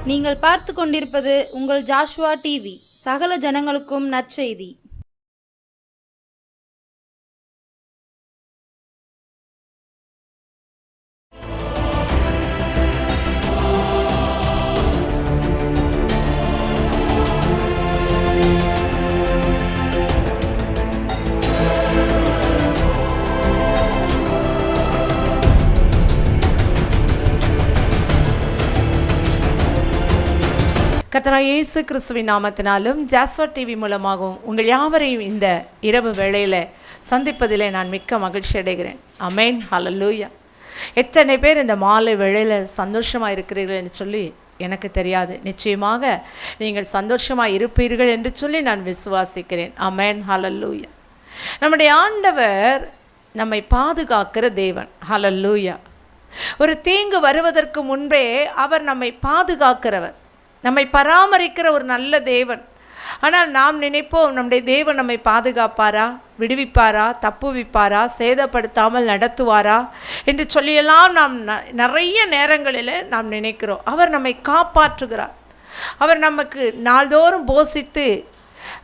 நீங்கள் பார்த்து கொண்டிருப்பது உங்கள் ஜாஷ்வா டிவி. சகல ஜனங்களுக்கும் நற்செய்தி. கர்த்தராகிய இயேசு கிறிஸ்துவின் நாமத்தினாலும் ஜாஸ்வா டிவி மூலமாகவும் உங்கள் யாவரையும் இந்த இரவு வேளையில் சந்திப்பதிலே நான் மிக்க மகிழ்ச்சி அடைகிறேன். அமேன், ஹல்லேலூயா. எத்தனை பேர் இந்த மாலை வேளையில் சந்தோஷமாக இருக்கிறீர்கள் என்று சொல்லி எனக்கு தெரியாது. நிச்சயமாக நீங்கள் சந்தோஷமாக இருப்பீர்கள் என்று சொல்லி நான் விசுவாசிக்கிறேன். அமேன், ஹல்லேலூயா. நம்முடைய ஆண்டவர் நம்மை பாதுகாக்கிற தேவன். ஹல்லேலூயா. ஒரு தீங்கு வருவதற்கு முன்பே அவர் நம்மை பாதுகாக்கிறவர், நம்மை பராமரிக்கிற ஒரு நல்ல தேவன். ஆனால் நாம் நினைப்போம், நம்முடைய தேவன் நம்மை பாதுகாப்பாரா, விடுவிப்பாரா, தப்புவிப்பாரா, சேதப்படுத்தாமல் நடத்துவாரா என்று சொல்லியெல்லாம் நாம் நிறைய நேரங்களில் நாம் நினைக்கிறோம். அவர் நம்மை காப்பாற்றுகிறார். அவர் நமக்கு நாள்தோறும் போஷித்து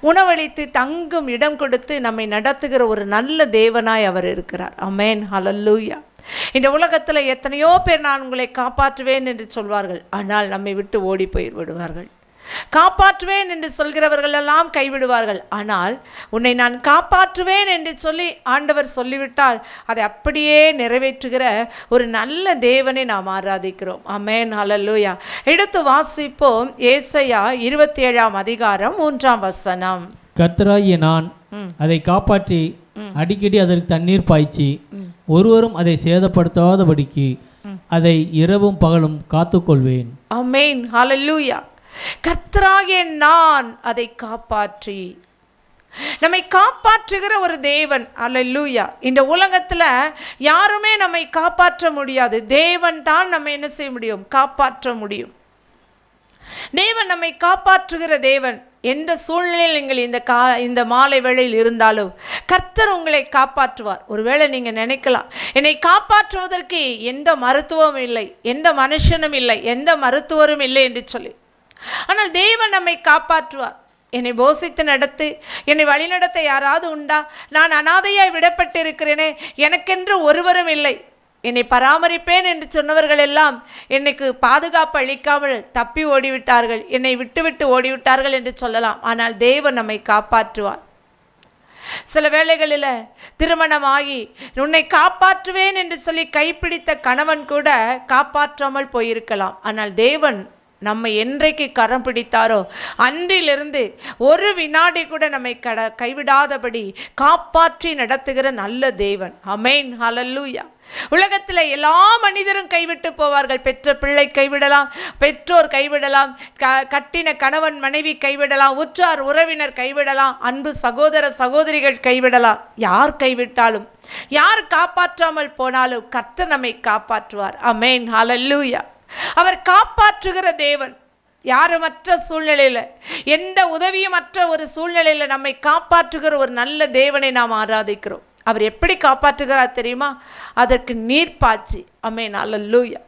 உணவளித்து தங்கும் இடம் கொடுத்து நம்மை நடத்துகிற ஒரு நல்ல தேவனாய் அவர் இருக்கிறார். ஆமென், ஹல்லேலூயா. இந்த உலகத்தில் எத்தனையோ பேர் நான் உங்களை காப்பாற்றுவேன் என்று சொல்வார்கள், ஆனால் நம்மை விட்டு ஓடி போய்விடுவார்கள். காப்பாற்றுவேன் என்று சொல்கிறவர்கள் எல்லாம் கைவிடுவார்கள். ஆனால் உன்னை நான் காப்பாற்றுவேன் என்று சொல்லி ஆண்டவர் சொல்லிவிட்டால் அதை அப்படியே நிறைவேற்றுகிற ஒரு நல்ல தேவனை நாம் ஆராதிக்கிறோம். ஆமென், ஹல்லேலூயா. எடுத்து வாசிப்போம். ஏசாயா 27 அதிகாரம் 3 கர்த்தராகிய நான் அதை காப்பாற்றி அடிக்கடி அதற்கு தண்ணீர் பாய்ச்சி ஒருவரும் அதை சேதப்படுத்தாதபடிக்கு அதை இரவும் பகலும் காத்துக்கொள்வேன். ஆமென், ஹல்லேலூயா. கர்த்தராகிய நான் அதை காப்பாற்றி, நம்மை காப்பாற்றுகிற ஒரு தேவன். ஹல்லேலூயா. இந்த உலகத்தில் யாருமே நம்மை காப்பாற்ற முடியாது. தேவன் தான் நம்ம என்ன செய்ய முடியும்? காப்பாற்ற முடியும். தேவன் நம்மை காப்பாற்றுகிற தேவன். எந்த சூழ்நிலையில் நீங்கள் இந்த மாலை வேளையில் இருந்தாலும் கர்த்தர் உங்களை காப்பாற்றுவார். ஒருவேளை நீங்கள் நினைக்கலாம், என்னை காப்பாற்றுவதற்கு எந்த மருத்துவமும் இல்லை, எந்த மனுஷனும் இல்லை, எந்த மருத்துவரும் இல்லை என்று சொல்லி. ஆனால் தேவன் நம்மை காப்பாற்றுவார். என்னை போஷித்து நடத்து, என்னை வழிநடத்த யாராவது உண்டா? நான் அனாதையாய் விடப்பட்டிருக்கிறேனே, எனக்கென்று ஒருவரும் இல்லை, என்னை பராமரிப்பேன் என்று சொன்னவர்கள் எல்லாம் என்னைக்கு பாதுகாப்பு அளிக்காமல் தப்பி ஓடிவிட்டார்கள், என்னை விட்டு ஓடிவிட்டார்கள் என்று சொல்லலாம். ஆனால் தேவன் நம்மை காப்பாற்றுவார். சில வேளைகளில் திருமணமாகி உன்னை காப்பாற்றுவேன் என்று சொல்லி கைப்பிடித்த கணவன் கூட காப்பாற்றாமல் போயிருக்கலாம். ஆனால் தேவன் நம்மை என்றைக்கு கரம் பிடித்தாரோ அன்றிலிருந்து ஒரு வினாடி கூட நம்மை கைவிடாதபடி காப்பாற்றி நடத்துகிற நல்ல தேவன். ஆமென், ஹல்லேலூயா. உலகத்தில் எல்லா மனிதரும் கைவிட்டு போவார்கள். பெற்ற பிள்ளை கைவிடலாம், பெற்றோர் கைவிடலாம், கட்டின கணவன் மனைவி கைவிடலாம், உற்றார் உறவினர் கைவிடலாம், அன்பு சகோதர சகோதரிகள் கைவிடலாம். யார் கைவிட்டாலும், யார் காப்பாற்றாமல் போனாலும் கர்த்தர் நம்மை காப்பாற்றுவார். ஆமென், ஹல்லேலூயா. அவர் காப்பாற்றுகிற தேவன். யாருமற்ற சூழ்நிலையில், எந்த உதவியுமற்ற ஒரு சூழ்நிலையில் நம்மை காப்பாற்றுகிற ஒரு நல்ல தேவனை நாம் ஆராதிக்கிறோம். அவர் எப்படி காப்பாற்றுகிறார் தெரியுமா? அதற்கு நீர் பாய்ச்சி. ஆமென், ஹல்லேலூயா.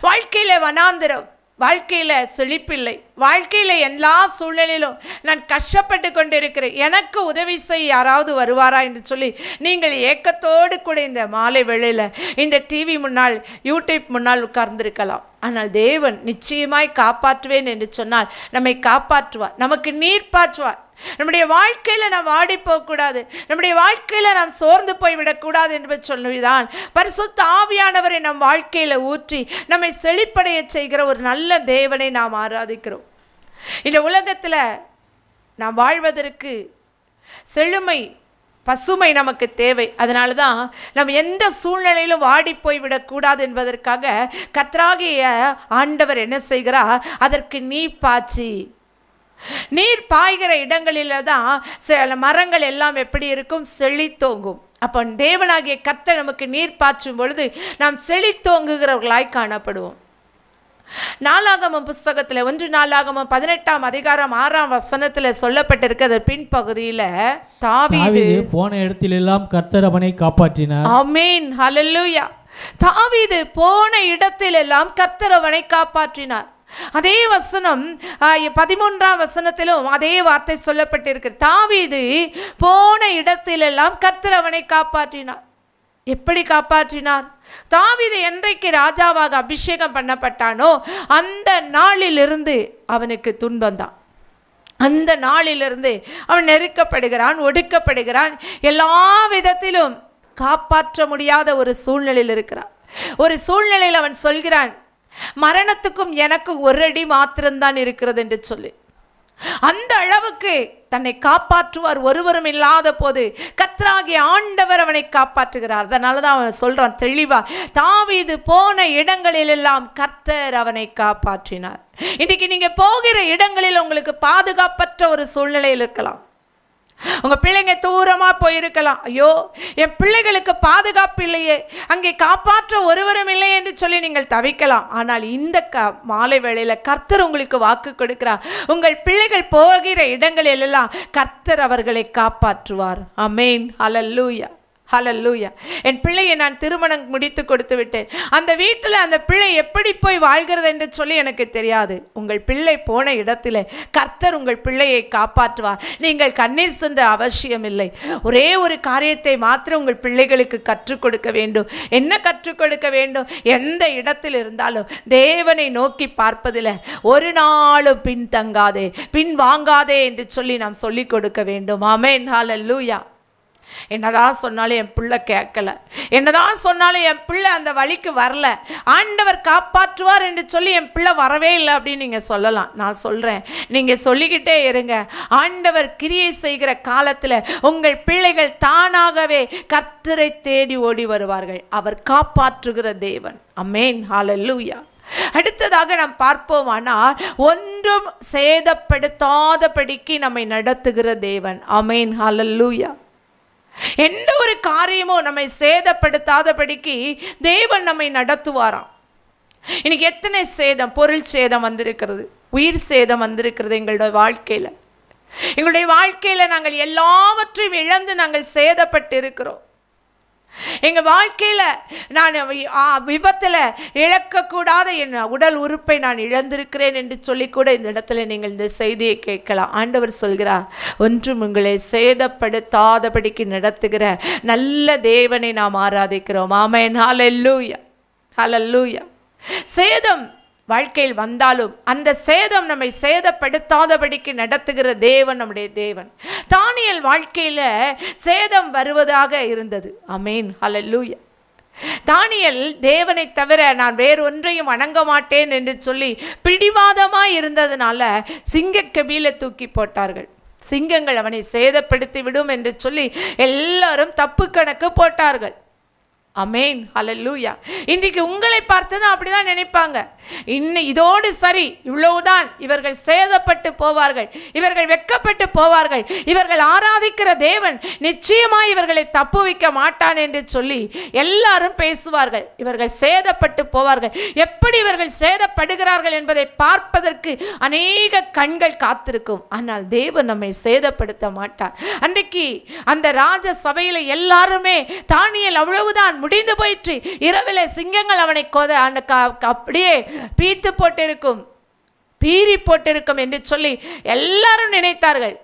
வாழ்க்கையில் வனாந்திரம், வாழ்க்கையில் செழிப்பில்லை, வாழ்க்கையில் எல்லா சூழ்நிலையிலும் நான் கஷ்டப்பட்டு கொண்டிருக்கிறேன், எனக்கு உதவி செய்ய யாராவது வருவாரா என்று சொல்லி நீங்கள் ஏக்கத்தோடு கூட இந்த மாலை வேளையில் இந்த டிவி முன்னால், யூடியூப் முன்னால் உட்கார்ந்திருக்கலாம். ஆனால் தேவன் நிச்சயமாய் காப்பாற்றுவேன் என்று சொன்னால் நம்மை காப்பாற்றுவார், நமக்கு நீர் பாய்ச்சுவார். நம்முடைய வாழ்க்கையில் நாம் வாடி போகக்கூடாது, நம்முடைய வாழ்க்கையில் நாம் சோர்ந்து போய்விடக்கூடாது என்று சொல்லுவதுதான் பரிசுத்த ஆவியானவரை நம் வாழ்க்கையில் ஊற்றி நம்மை செழிப்படைய செய்கிற ஒரு நல்ல தேவனை நாம் ஆராதிக்கிறோம். இந்த உலகத்தில் நாம் வாழ்வதற்கு செழுமை, பசுமை நமக்கு தேவை. அதனால தான் நம்ம எந்த சூழ்நிலையிலும் வாடி போய்விடக்கூடாது என்பதற்காக கர்த்தராகிய ஆண்டவர் என்ன செய்கிறார்? அதற்கு நீர் பாய்ச்சி, நீர் பாய்கிற இடங்களில் தான் சில மரங்கள் எல்லாம் எப்படி இருக்கும்? செழித்தோங்கும். அப்போ தேவனாகிய கர்த்தர் நமக்கு நீர் பாய்ச்சும் பொழுது நாம் செழித்தோங்குகிறவர்களாய் காணப்படுவோம். நாளாகமம் புஸ்தகத்தில் 1 நாளாகமம் 18 அதிகாரம் 6 சொல்லப்பட்டிருக்கிறது. பின்பகுதியில் தாவீது போன இடத்திலெல்லாம் கர்த்தர் அவனை காப்பாற்றினார். ஆமென், ஹல்லேலூயா. தாவீது போன இடத்திலெல்லாம் கர்த்தர் அவனை காப்பாற்றினார். அதே வசனம் 13ஆம் வசனத்திலும் அதே வார்த்தை சொல்லப்பட்டிருக்கு. தாவீது போன இடத்திலெல்லாம் கர்த்தர் அவனை காப்பாற்றினார். எப்படி காப்பாற்றினார்? தாவீது என்றைக்கு ராஜாவாக அபிஷேகம் பண்ணப்பட்டானோ அந்த நாளிலிருந்து அவனுக்கு துன்பம் தான். அந்த நாளிலிருந்து அவன் நெருக்கப்படுகிறான், ஒடுக்கப்படுகிறான், எல்லா விதத்திலும் காப்பாற்ற முடியாத ஒரு சூழ்நிலையில் இருக்கிறான். ஒரு சூழ்நிலையில் அவன் சொல்கிறான், மரணத்துக்கும் எனக்கு ஒரு அடி மாத்திரம்தான் இருக்கிறது என்று சொல்லி. அந்த அளவுக்கு தன்னை காப்பாற்றுவார் ஒருவரும் இல்லாத போது கர்த்தராகிய ஆண்டவர் அவனை காப்பாற்றுகிறார். அதனால தான் அவன் சொல்றான் தெளிவா, தாவீது போன இடங்களிலெல்லாம் கர்த்தர் அவனை காப்பாற்றினார். இன்னைக்கு நீங்க போகிற இடங்களில் உங்களுக்கு பாதுகாப்பற்ற ஒரு சூழ்நிலையில் இருக்கலாம். உங்க பிள்ளைங்க தூரமா போயிருக்கலாம். ஐயோ, என் பிள்ளைகளுக்கு பாதுகாப்பு இல்லையே, அங்கே காப்பாற்ற ஒருவரும் இல்லை என்று சொல்லி நீங்கள் தவிக்கலாம். ஆனால் இந்த மாலை வேளையில கர்த்தர் உங்களுக்கு வாக்கு கொடுக்கிறார். உங்கள் பிள்ளைகள் போகிற இடங்களிலெல்லாம் கர்த்தர் அவர்களை காப்பாற்றுவார். ஆமென். ஹல்லேலூயா, ஹல்லேலூயா. என் பிள்ளையை நான் திருமணம் முடித்து கொடுத்து விட்டேன். அந்த வீட்டில் அந்த பிள்ளை எப்படி போய் வாழ்கிறது என்று சொல்லி எனக்கு தெரியாது. உங்கள் பிள்ளை போன இடத்துல கர்த்தர் உங்கள் பிள்ளையை காப்பாற்றுவார். நீங்கள் கண்ணீர் சிந்த அவசியம் இல்லை. ஒரே ஒரு காரியத்தை மாத்திரம் உங்கள் பிள்ளைகளுக்கு கற்றுக் கொடுக்க வேண்டும். என்ன கற்றுக் கொடுக்க வேண்டும்? எந்த இடத்தில் இருந்தாலும் தேவனை நோக்கி பார்ப்பதில் ஒரு நாளும் பின்தங்காதே, பின் வாங்காதே என்று சொல்லி நாம் சொல்லிக் கொடுக்க வேண்டும். ஆமென். ஹல்லேலூயா. என்னதான் சொன்னாலும் என் பிள்ளை கேட்கல, என்னதான் சொன்னாலும் என் பிள்ளை அந்த வழிக்கு வரல, ஆண்டவர் காப்பாற்றுவார் என்று சொல்லி என் பிள்ளை வரவே இல்லை அப்படின்னு நீங்கள் சொல்லலாம். நான் சொல்கிறேன், நீங்கள் சொல்லிக்கிட்டே இருங்க. ஆண்டவர் கிரியை செய்கிற காலத்தில் உங்கள் பிள்ளைகள் தானாகவே கர்த்தரை தேடி ஓடி வருவார்கள். அவர் காப்பாற்றுகிற தேவன். ஆமென். ஹல்லேலூயா. அடுத்ததாக நாம் பார்ப்போமானால், ஒன்றும் சேதப்படுத்தாதபடிக்கு நம்மை நடத்துகிற தேவன். ஆமென். ஹல்லேலூயா. எந்த ஒரு காரியமும் நம்மை சேதப்படுத்தாதபடிக்கு தேவன் நம்மை நடத்துவாராம். இன்னைக்கு எத்தனை சேதம், பொருள் சேதம் வந்திருக்கிறது, உயிர் சேதம் வந்திருக்கிறது எங்களுடைய வாழ்க்கையில். எங்களுடைய வாழ்க்கையில் நாங்கள் எல்லாவற்றையும் இழந்து நாங்கள் சேதப்பட்டு இருக்கிறோம். எங்கள் வாழ்க்கையில் நான் விபத்தில் இழக்கக்கூடாத என் உடல் உறுப்பை நான் இழந்திருக்கிறேன் என்று சொல்லிக்கூட இந்த இடத்துல நீங்கள் இந்த செய்தியை கேட்கலாம். ஆண்டவர் சொல்கிறார், ஒன்றும் உங்களை சேதப்படுத்தாதபடிக்கு நடத்துகிற நல்ல தேவனை நாம் ஆராதிக்கிறோம். ஆமென். ஹல்லேலூயா, ஹல்லேலூயா. சேதம் வாழ்க்கையில் வந்தாலும் அந்த சேதம் நம்மை சேதப்படுத்தாதபடிக்கு நடத்துகிற தேவன் நம்முடைய தேவன். தானியேல் வாழ்க்கையில் சேதம் வருவதாக இருந்தது. ஆமென். ஹல்லேலூயா. தானியேல் தேவனை தவிர நான் வேறு ஒன்றையும் வணங்க மாட்டேன் என்று சொல்லி பிடிவாதமாக இருந்ததுனால சிங்கக்கபில தூக்கி போட்டார்கள். சிங்கங்கள் அவனை சேதப்படுத்தி விடும் என்று சொல்லி எல்லாரும் தப்பு கணக்கு போட்டார்கள். ஆமென். ஹல்லேலூயா. இன்றைக்கு உங்களை பார்த்து தான் அப்படிதான் நினைப்பாங்க. இதோடு சரி, இவ்வளவுதான், இவர்கள் சேதப்பட்டு போவார்கள், இவர்கள் வெட்கப்பட்டு போவார்கள், இவர்கள் ஆராதிக்கிற தேவன் நிச்சயமாய் இவர்களை தப்பு வைக்க மாட்டான் என்று சொல்லி எல்லாரும் பேசுவார்கள். இவர்கள் சேதப்பட்டு போவார்கள். எப்படி இவர்கள் சேதப்படுகிறார்கள் என்பதை பார்ப்பதற்கு அநேக கண்கள் காத்திருக்கும். ஆனால் தேவன் நம்மை சேதப்படுத்த மாட்டார். அன்றைக்கு அந்த ராஜ சபையில் எல்லாருமே தானியேல் அவ்வளவுதான், முடிந்து போயிற்று, இரவிலே சிங்கங்கள் அவனை அப்படியே பீத்து போட்டிருக்கும், பீறி போட்டிருக்கும் என்று சொல்லி எல்லாரும் நினைத்தார்கள்.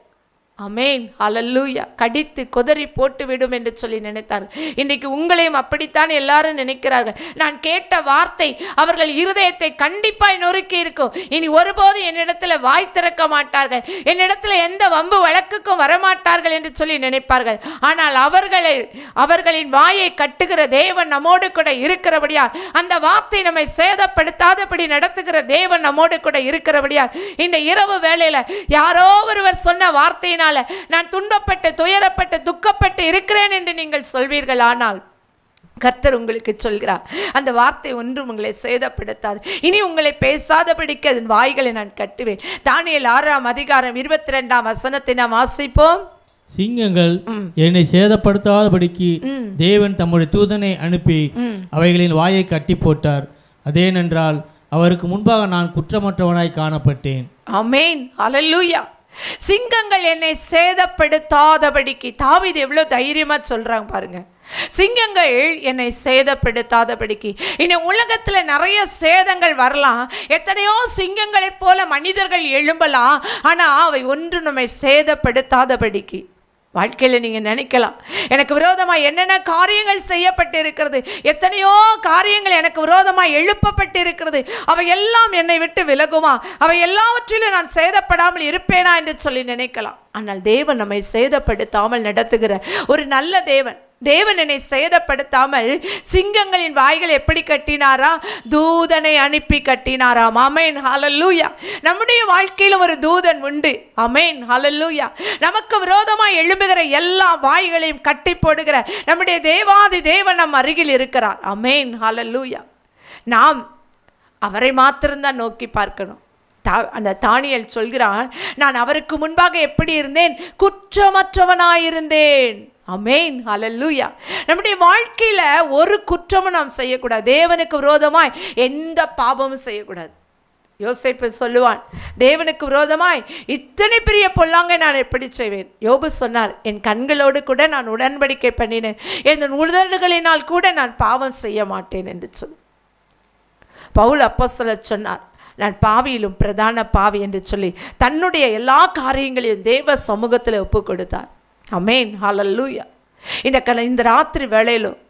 ஆமென். ஹல்லேலூயா. கடித்து கொதறி போட்டு விடும் என்று சொல்லி நினைத்தார்கள். இன்றைக்கு உங்களையும் அப்படித்தான் எல்லாரும் நினைக்கிறார்கள். நான் கேட்ட வார்த்தை அவர்கள் இருதயத்தை கண்டிப்பாய் நொறுக்கி இருக்கும். இனி ஒருபோது என்னிடத்தில் வாய் திறக்க மாட்டார்கள், என்னிடத்தில் எந்த வம்பு வழக்குக்கும் வரமாட்டார்கள் என்று சொல்லி நினைப்பார்கள். ஆனால் அவர்களின் வாயை கட்டுகிற தேவன் நம்மோடு கூட இருக்கிறபடியால், அந்த வார்த்தை நம்மை சேதப்படுத்தாதபடி நடத்துகிற தேவன் நம்மோடு கூட இருக்கிறபடியால், இந்த இரவு வேளையில யாரோ ஒருவர் சொன்ன வார்த்தையினால் நான் துன்பப்பட்டு துயரப்பட்டு துக்கப்பட்டு இருக்கிறேன் என்று நீங்கள் சொல்வீர்கள். ஆனால் கர்த்தர் உங்களுக்கு சொல்கிறார், அந்த வார்த்தை ஒன்றும் உங்களை சேதப்படுத்தாது. இனி உங்களை பேசாதபடிக்கு அதன் வாய்களை நான் கட்டுவேன். தானியேல் 6ஆம் அதிகாரம் 22ஆம் வசனத்தை நாம் வாசிப்போம். சிங்கங்கள் என்னை சேதப்படுத்தாதபடிக்கு தேவன் தம்முடைய தூதனை அனுப்பி அவைகளின் வாயை கட்டி போட்டார். அதேனென்றால் அவருக்கு முன்பாக நான் குற்றமற்றவனாய் காணப்பட்டேன். ஆமென். ஹல்லேலூயா. சிங்கங்கள் என்னை சேதப்படுத்தாதபடிக்கு. தாவீது எவ்வளவு தைரியமா சொல்றாங்க பாருங்க. சிங்கங்கள் என்னை சேதப்படுத்தாதபடிக்கு. இந்த உலகத்தில் நிறைய சேதங்கள் வரலாம், எத்தனையோ சிங்கங்களைப் போல மனிதர்கள் எழும்பலாம், ஆனால் அவை ஒன்று நம்மை சேதப்படுத்தாதபடிக்கு. வாழ்க்கையில் நீங்கள் நினைக்கலாம், எனக்கு விரோதமாக என்னென்ன காரியங்கள் செய்யப்பட்டு இருக்கிறது, எத்தனையோ காரியங்கள் எனக்கு விரோதமாக எழுப்பப்பட்டு இருக்கிறது, அவை எல்லாம் என்னை விட்டு விலகுமா, அவை எல்லாவற்றிலும் நான் சேதப்படாமல் இருப்பேனா என்று சொல்லி நினைக்கலாம். ஆனால் தேவன் நம்மை சேதப்படுத்தாமல் நடத்துகிற ஒரு நல்ல தேவன். தேவன் என்னை சேதப்படுத்தாமல் சிங்கங்களின் வாய்கள் எப்படி கட்டினாரா? தூதனை அனுப்பி கட்டினாராம். ஆமென், ஹல்லேலூயா. நம்முடைய வாழ்க்கையிலும் ஒரு தூதன் உண்டு. ஆமென், ஹல்லேலூயா. நமக்கு விரோதமாக எழும்புகிற எல்லா வாய்களையும் கட்டி போடுகிற நம்முடைய தேவாதி தேவன் நம் அருகில் இருக்கிறார். ஆமென், ஹல்லேலூயா. நாம் அவரை மாத்திரம்தான் நோக்கி பார்க்கணும். அந்த தானியேல் சொல்கிறான், நான் அவருக்கு முன்பாக எப்படி இருந்தேன்? குற்றமற்றவனாயிருந்தேன். ஆமென், ஹல்லேலூயா. நம்முடைய வாழ்க்கையில் ஒரு குற்றமும் நாம் செய்யக்கூடாது. தேவனுக்கு விரோதமாய் எந்த பாவமும் செய்யக்கூடாது. யோசேப்பு சொல்லுவான், தேவனுக்கு விரோதமாய் இத்தனை பெரிய பொல்லாங்கை நான் எப்படி செய்வேன்? யோபு சொன்னார், என் கண்களோடு கூட நான் உடன்படிக்கை பண்ணினேன், என் உதடுகளினால் கூட நான் பாவம் செய்ய மாட்டேன் என்று சொல்லி பவுல் அப்போஸ்தலர் சொன்னார், நான் பாவியிலும் பிரதான பாவி என்று சொல்லி தன்னுடைய எல்லா காரியங்களையும் தேவ சமூகத்தில் ஒப்பு கொடுத்தார். ஆமென், ஹல்லேலூயா. இந்த ராத்திரி வேளையிலும்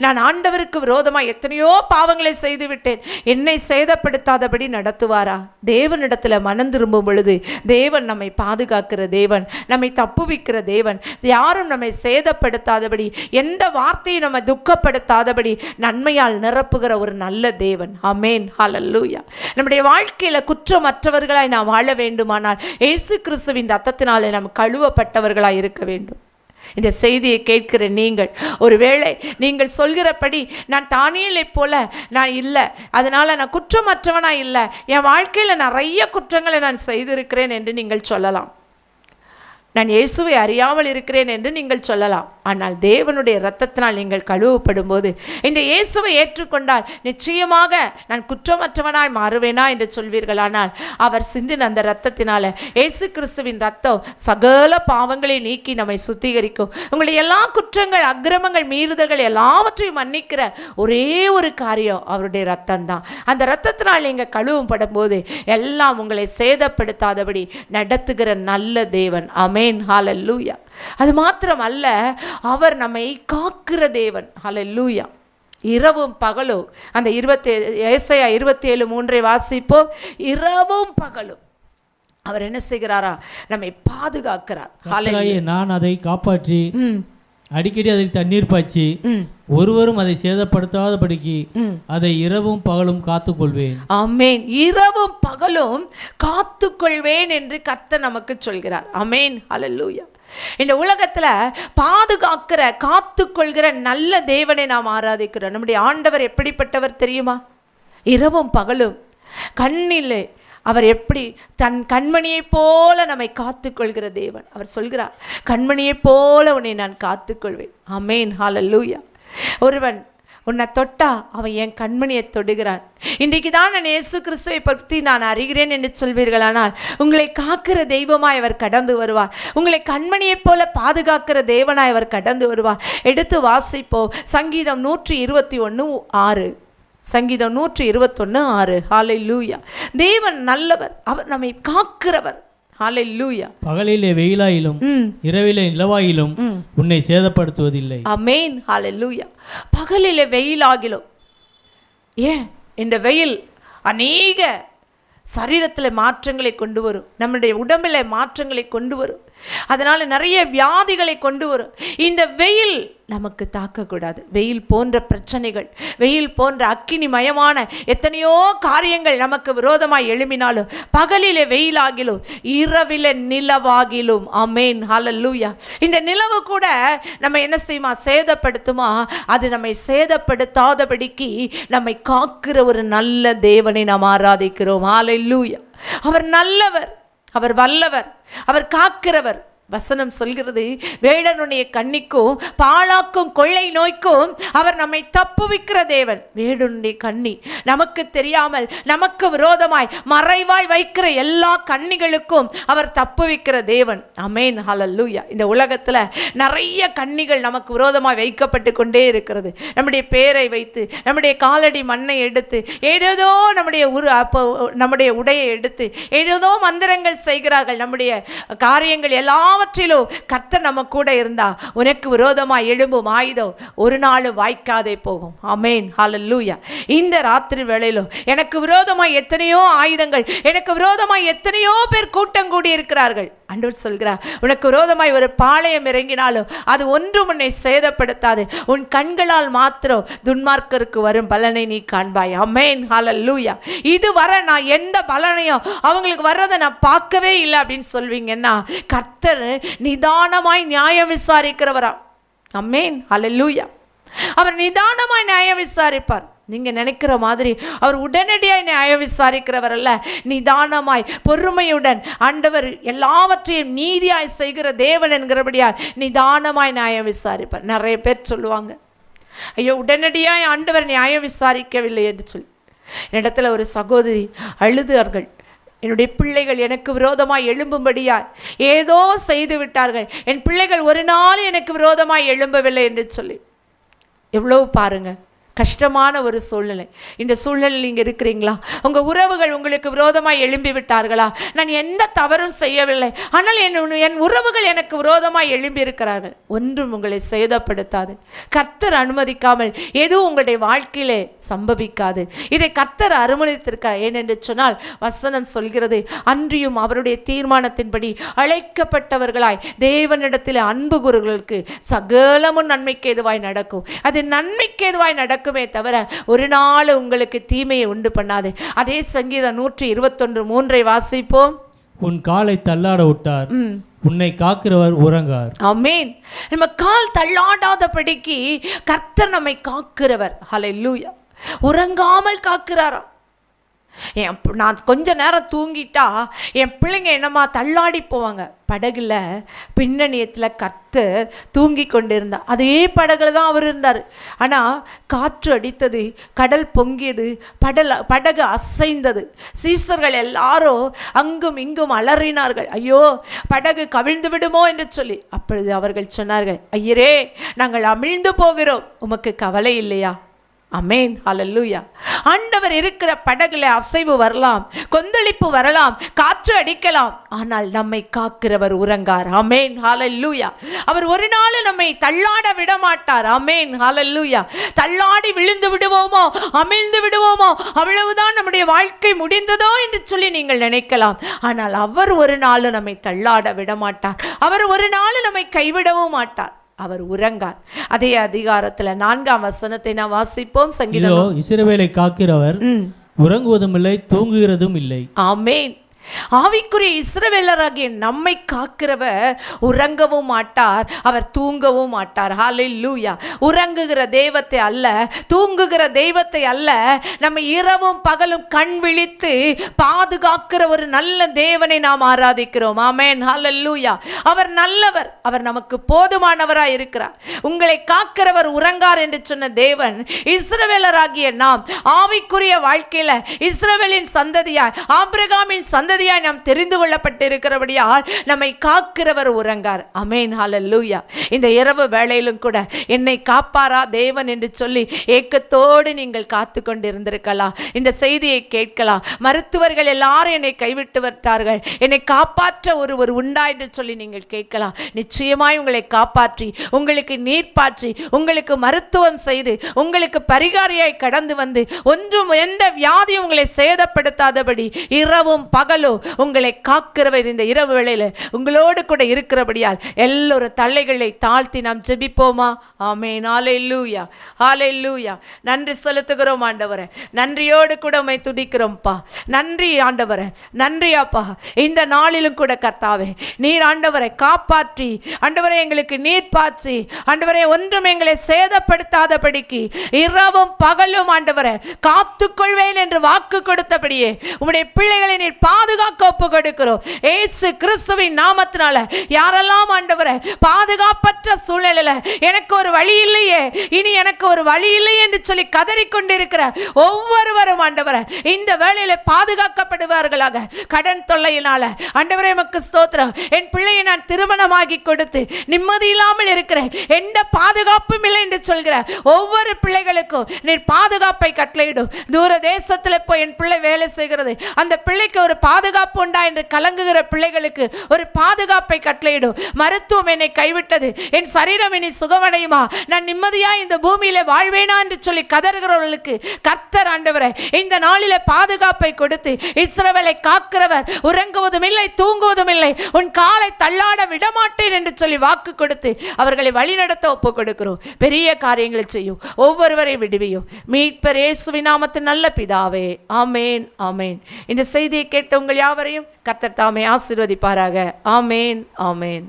நான் ஆண்டவருக்கு விரோதமாக எத்தனையோ பாவங்களை செய்து விட்டேன், என்னை சேதப்படுத்தாதபடி நடத்துவாரா? தேவனிடத்தில் மனம் திரும்பும் பொழுது தேவன் நம்மை பாதுகாக்கிற தேவன், நம்மை தப்புவிக்கிற தேவன், யாரும் நம்மை சேதப்படுத்தாதபடி, எந்த வார்த்தையும் நம்ம துக்கப்படுத்தாதபடி நன்மையால் நிரப்புகிற ஒரு நல்ல தேவன். ஆமென், ஹல்லேலூயா. நம்முடைய வாழ்க்கையில் குற்றமற்றவர்களாய் நாம் வாழ வேண்டுமானால் இயேசு கிறிஸ்துவின் இரத்தத்தினாலே நாம் கழுவப்பட்டவர்களாய் இருக்க வேண்டும். இந்த செய்தியை கேட்கிற நீங்கள், ஒருவேளை நீங்கள் சொல்கிறபடி நான் தானியேலைப் போல நான் இல்லை, அதனால் நான் குற்றமற்றவனாக இல்லை, என் வாழ்க்கையில் நிறைய குற்றங்களை நான் செய்திருக்கிறேன் என்று நீங்கள் சொல்லலாம். நான் இயேசுவை அறியாமல் இருக்கிறேன் என்று நீங்கள் சொல்லலாம். ஆனால் தேவனுடைய இரத்தத்தினால் நீங்கள் கழுவப்படும் போது, இந்த இயேசுவை ஏற்றுக்கொண்டால் நிச்சயமாக நான் குற்றமற்றவனாய் மாறுவேனா என்று சொல்வீர்களானால், அவர் சிந்தின அந்த இரத்தத்தினால, இயேசு கிறிஸ்துவின் இரத்தம் சகல பாவங்களை நீக்கி நம்மை சுத்திகரிக்கும். உங்களுடைய எல்லா குற்றங்கள், அக்கிரமங்கள், மீறுதல்கள் எல்லாவற்றையும் மன்னிக்கிற ஒரே ஒரு காரியம் அவருடைய இரத்தம் தான். அந்த இரத்தத்தினால் நீங்கள் கழுவப்படும் போது எல்லாம் உங்களை சேதப்படுத்தாதபடி நடத்துகிற நல்ல தேவன். ஆமென், ஹல்லேலூயா. அது மாத்திரம் அல்ல, அவர் நம்மை காக்கிற தேவன். ஹல்லேலூயா. இரவும் பகலும், அந்த ஏசாயா 27:3 வாசிப்போம். இரவும் பகலும் அவர் என்ன செய்கிறாரா? நம்மை பாதுகாக்கிறார். ஹல்லேலூயா. நான் அதை காப்பாற்றி அடிக்கடி அதை தண்ணீர் பாய்ச்சி ஒருவரும் அதை சேதப்படுத்தாதபடிக்கு அதை இரவும் பகலும் காத்துக்கொள்வேன். ஆமென். இரவும் பகலும் காத்துக்கொள்வேன் என்று கர்த்தர் நமக்கு சொல்கிறார். ஆமென், ஹல்லேலூயா. இந்த உலகத்தில் பாதுகாக்கிற, காத்துக்கொள்கிற நல்ல தேவனை நாம் ஆராதிக்கிறோம். நம்முடைய ஆண்டவர் எப்படிப்பட்டவர் தெரியுமா? இரவும் பகலும் கண்ணிலே அவர் எப்படி தன் கண்மணியைப் போல நம்மை காத்துக்கொள்கிற தேவன். அவர் சொல்கிறார், கண்மணியைப் போல உன்னை நான் காத்துக்கொள்வேன். ஆமென், ஹல்லேலூயா. ஒருவன் உன்னை தொட்டா அவன் என் கண்மணியை தொடுகிறான். இன்றைக்கு தான் நான் இயேசு கிறிஸ்துவை பற்றி நான் அறிகிறேன் என்று சொல்வீர்களானால், உங்களை காக்கிற தெய்வமாய் அவர் கடந்து வருவார். உங்களை கண்மணியைப் போல பாதுகாக்கிற தேவனாய் அவர் கடந்து வருவார். எடுத்து வாசிப்போம். சங்கீதம் 121:6. சங்கீதம் 121:6. ஹல்லேலூயா. தேவன் நல்லவர், அவர் நம்மை காக்கிறவர். ஹல்லேலூயா. பகலிலே வெயிலாயிலும் இரவிலே நிலவாயிலும் உன்னை சேதப்படுத்துவதில்லை. ஆமென், ஹல்லேலூயா. பகலிலே வெயிலாகிலும், ஏன் இந்த வெயில் அநேக சரீரத்தில் மாற்றங்களை கொண்டு வரும், நம்முடைய உடம்பில் மாற்றங்களை கொண்டு வரும், அதனால் நிறைய வியாதிகளை கொண்டு வரும். இந்த வெயில் நமக்கு தாக்கக்கூடாது. வெயில் போன்ற பிரச்சனைகள், வெயில் போன்ற அக்கினிமயமான எத்தனையோ காரியங்கள் நமக்கு விரோதமாய் எழும்பினாலும், பகலிலே வெயிலாகிலும் இரவிலே நிலவாகிலும். ஆமென், ஹல்லேலூயா. இந்த நிலவு கூட நம்ம என்ன செய்யுமா? சேதப்படுத்துமா? அது நம்மை சேதப்படுத்தாதபடிக்கு நம்மை காக்கிற ஒரு நல்ல தேவனை நாம் ஆராதிக்கிறோம். ஹல்லேலூயா. அவர் நல்லவர், அவர் வல்லவர், அவர் காக்கிறவர். வசனம் சொல்கிறது, வேடனுடைய கண்ணிக்கும் பாழாக்கும் கொள்ளை நோய்க்கும் அவர் நம்மை தப்புவிக்கிற தேவன். வேடனுடைய கண்ணி நமக்கு தெரியாமல் நமக்கு விரோதமாய் மறைவாய் வைக்கிற எல்லா கண்ணிகளுக்கும் அவர் தப்புவிக்கிற தேவன். ஆமென், ஹல்லேலூயா. இந்த உலகத்தில் நிறைய கண்ணிகள் நமக்கு விரோதமாய் வைக்கப்பட்டு கொண்டே இருக்கிறது. நம்முடைய பேரை வைத்து, நம்முடைய காலடி மண்ணை எடுத்து, ஏதேதோ நம்முடைய உடையை எடுத்து ஏதேதோ மந்திரங்கள் செய்கிறார்கள். நம்முடைய காரியங்கள் எல்லாவற்றிலும் கர்த்தர் நம்ம கூட இருந்தா உனக்கு விரோதமாய் எழும்பும் ஆயுதம் ஒரு நாள் வாய்க்காதே போகும். ஆமென், ஹல்லேலூயா. இந்த ராத்திரி வேளையிலும் எனக்கு விரோதமாய் எத்தனையோ ஆயுதங்கள், எனக்கு விரோதமாய் எத்தனையோ பேர் கூட்டம் கூடி இருக்கிறார்கள். ஆண்டவர் சொல்கிறார், உனக்கு விரோதமாய் ஒரு பாளையம் இறங்கினாலும் அது ஒன்றும் உன்னை சேதப்படுத்தாது. உன் கண்களால் மாத்திரம் துன்மார்க்கருக்கு வரும் பலனை நீ காண்பாய். ஆமென், ஹல்லேலூயா. இதுவரை நான் எந்த பலனையும் அவங்களுக்கு வர்றதை நான் பார்க்கவே இல்லை அப்படின்னு சொல்வீங்கன்னா, கர்த்தர் நிதானமாய் நியாயம் விசாரிக்கிறவரா. ஆமென், ஹல்லேலூயா. அவர் நிதானமாய் நியாயம் விசாரிப்பார். நீங்க நினைக்கிற மாதிரி அவர் உடனடியாய் நியாயம் விசாரிக்கிறவர் அல்ல. நிதானமாய் பொறுமையுடன் ஆண்டவர் எல்லாவற்றையும் நீதியாய் செய்கிற தேவன் என்கிறபடியால் நிதானமாய் நியாயம் விசாரிப்பார். நிறைய பேர் சொல்லுவாங்க, ஐயோ உடனடியாய் ஆண்டவர் நியாயம் விசாரிக்கவில்லை என்று சொல்லி. என்னிடத்துல ஒரு சகோதரி அழுதார்கள், என்னுடைய பிள்ளைகள் எனக்கு விரோதமாய் எழும்பும்படியாய் ஏதோ செய்து விட்டார்கள், என் பிள்ளைகள் ஒரு நாள் எனக்கு விரோதமாய் எழும்பவில்லை என்று சொல்லி. எவ்வளவு பாருங்க, கஷ்டமான ஒரு சூழ்நிலை. இந்த சூழ்நிலையில் நீங்கள் இருக்கிறீங்களா? உங்கள் உறவுகள் உங்களுக்கு விரோதமாய் எழும்பி விட்டார்களா? நான் எந்த தவறும் செய்யவில்லை, ஆனால் என் உறவுகள் எனக்கு விரோதமாய் எழும்பி இருக்கிறார்கள். ஒன்றும் உங்களை சேதப்படுத்தாது. கர்த்தர் அனுமதிக்காமல் எதுவும் உங்களுடைய வாழ்க்கையிலே சம்பவிக்காது. இதை கர்த்தர் அனுமதித்திருக்கிறார். ஏனென்று சொன்னால் வசனம் சொல்கிறது, அன்றியும் அவருடைய தீர்மானத்தின்படி அழைக்கப்பட்டவர்களாய் தேவனிடத்தில் அன்பு கூறுகளுக்கு சகலமும் நன்மைக்கு ஏதுவாய் நடக்கும். அது நன்மைக்கு ஏதுவாய் நடக்கும் தவிர ஒரு நாள் உங்களுக்கு தீமையை உண்டு பண்ணாது. அதே சங்கீதம் 121:3 வாசிப்போம். உன் காலை தள்ளாட விட்டார், உன்னை காக்கிறவர் உறங்கார். ஆமென். நம்ம கால் தள்ளாடாதபடிக்கு கர்த்தர் நம்மை காக்கிறவர். ஹல்லேலூயா. உறங்காமல் காக்கிறாராம். நான் கொஞ்ச நேரம் தூங்கிட்டா என் பிள்ளைங்க என்னம்மா தள்ளாடி போவாங்க. படகுல பின்னணியத்தில் கர்த்தர் தூங்கி கொண்டு இருந்தார். அதே படகுல தான் அவர் இருந்தார். ஆனால் காற்று அடித்தது, கடல் பொங்கியது, படகு அசைந்தது. சீசர்கள் எல்லாரும் அங்கும் இங்கும் அலறினார்கள், ஐயோ படகு கவிழ்ந்து விடுமோ என்று சொல்லி. அப்பொழுது அவர்கள் சொன்னார்கள், ஐயரே நாங்கள் அமிழ்ந்து போகிறோம், உமக்கு கவலை இல்லையா? ஆமென், ஹல்லேலூயா. ஆண்டவர் இருக்கிற படகுல அசைவு வரலாம், கொந்தளிப்பு வரலாம், காற்று அடிக்கலாம், ஆனால் நம்மை காக்கிறவர் உறங்கார். ஆமென், ஹல்லேலூயா. அவர் ஒரு நாள் நம்மை தள்ளாட விட மாட்டார். ஆமென், ஹல்லேலூயா. தள்ளாடி விழுந்து விடுவோமோ, அமிழ்ந்து விடுவோமோ, அவ்வளவுதான் நம்முடைய வாழ்க்கை முடிந்ததோ என்று சொல்லி நீங்கள் நினைக்கலாம். ஆனால் அவர் ஒரு நாள் நம்மை தள்ளாட விட மாட்டார். அவர் ஒரு நாள் நம்மை கைவிடவும் மாட்டார். அவர் உறங்கார். அதே அதிகாரத்துல 4ஆம் வசனத்தை நாம் வாசிப்போம். சங்கீதம், இஸ்ரவேலை காக்கிறவர் உறங்குவதும் இல்லை, தூங்குகிறதும் இல்லை. ஆமென். ஆவிக்குரிய இஸ்ரவேலராகிய நம்மை காக்கிறவர் உறங்கவும் மாட்டார், அவர் தூங்கவும் மாட்டார். ஹல்லேலூயா. உறங்குகிற தெய்வத்தை அல்ல, தூங்குகிற தெய்வத்தை அல்ல, நம்ம இரவும் பகலும் கண் விழித்து பாதுகாக்கிற ஒரு நல்ல தேவனை நாம் ஆராதிக்கிறோம். ஆமென், ஹல்லேலூயா. அவர் நல்லவர், அவர் நமக்கு போதுமானவராய் இருக்கிறார். உங்களை காக்கிறவர் உறங்கார் என்று சொன்ன தேவன் இஸ்ரவேலராகிய நாம் ஆவிக்குரிய வாழ்க்கையில இஸ்ரவேலின் சந்ததியாய், ஆபிரகாமின் சந்ததியாய் நாம் தெரிந்து கொள்ளப்பட்டிருக்கிறபடியால் நம்மை காக்கிறவர் உறங்கார். ஆமென், ஹல்லேலூயா. இந்த இரவு வேளையிலும் கூட என்னை காப்பாரா தேவன் என்று சொல்லி ஏக்கத்தோடு நீங்கள் காத்து கொண்டிருந்திருக்கலாம். இந்த செய்தியை கேட்கலாம். மருத்துவர்கள் எல்லாரும் என்னை கைவிட்டு விட்டார்கள், என்னை காப்பாற்ற ஒருவர் உண்டா என்று சொல்லி நீங்கள் கேட்கலாம். நிச்சயமாய் உங்களை காப்பாற்றி, உங்களுக்கு நீர் பாற்றி, உங்களுக்கு மருத்துவம் செய்து, உங்களுக்கு பரிகாரியாய் கடந்து வந்து ஒன்றும் எந்த வியாதியும் உங்களை சேதப்படுத்தாதபடி இரவும் பகலும் உங்களை காக்கிறவர் இந்த இரவு வேளையில உங்களோடு கூட இருக்கிறபடியால் எல்லோரும் தலைகளை தாழ்த்தி நாம் ஜெபிப்போமா? ஆமென், ஹல்லேலூயா, ஹல்லேலூயா. நன்றி செலுத்துகிறோம் ஆண்டவரே, நன்றியோடு கூட உம்மை துதிக்கிறோம்ப்பா. நன்றி ஆண்டவரே, நன்றி அப்பா. இந்த நாளிலும் கூட கர்த்தாவே நீர் ஆண்டவரை காப்பாற்றி, ஆண்டவரே எங்களுக்கு நீர் பாய்ச்சி, ஆண்டவரே ஒன்றும் எங்களை சேதப்படுத்தாதபடிக்கு இரவும் பகலும் ஆண்டவரே காத்துக்கொள்வேன் என்று வாக்கு கொடுத்தபடியே உம்முடைய பிள்ளைகளை நீர் பாதுகாக்க ஒப்பு கொடுக்கிறோம். இயேசு கிறிஸ்துவின் நாமத்தினால யாரெல்லாம் ஆண்டவரே பாதுகாப்பற்ற சூழ்நிலையில எனக்கு ஒரு வழி இல்லையே, இனி எனக்கு ஒரு வழி இல்லையே என்று சொல்லி கதறிக்கொண்டிருக்கிற ஒவ்வொருவரும் ஆண்டவரே இந்த வேளையில பாதுகாக்கப்படுவார்களாக. கடன் தொல்லையினால ஆண்டவரே உமக்கு ஸ்தோத்திரம். என் பிள்ளையை நான் திருமணமாகி கொடுத்து நிம்மதி இல்லாமல் இருக்கிறேன், எந்த பாதுகாப்பும் இல்லை என்று சொல்கிற ஒவ்வொரு பிள்ளைகளுக்கும் நீர் பாதுகாப்பை கட்டளையிடும். தூர தேசத்தில் போய் என் பிள்ளை வேலை செய்கிறது, அந்த பிள்ளைக்கு ஒரு பாதுகாப்பு உண்டா என்று கலங்குகிற பிள்ளைகளுக்கு ஒரு பாதுகாப்பை கட்டளையிடும். மருத்துவம் என்னை கைவிட்டது, என் சரீரம் இனி சுகமடையுமா, நான் நிம்மதியா இந்த பூமியில வாழ்வேனா என்று சொல்லி கதறுகிறவர்களுக்கு கர்த்தர் ஆண்டவரே இந்த நாளில பாதுகாப்பை கொடுத்து இஸ்ரவேலை காக்கிறவர் உறங்குவதும் இல்லை தூங்குவதும் இல்லை, உன் காலை தள்ளாட விடமாட்டேன் என்று சொல்லி வாக்கு கொடுத்து அவர்களை வழிநடத்த ஒப்பு கொடுக்கிறோம். பெரிய காரியங்களை செய்யும், ஒவ்வொருவரை விடுவியும். மீட்பர் இயேசுவின் நாமத்தில் நல்ல பிதாவே, ஆமேன் ஆமேன். இந்த செய்தியை கேட்ட உங்கள் யாவரையும் கர்த்தர் தாமே ஆசீர்வதிப்பாராக. ஆமேன் ஆமேன்.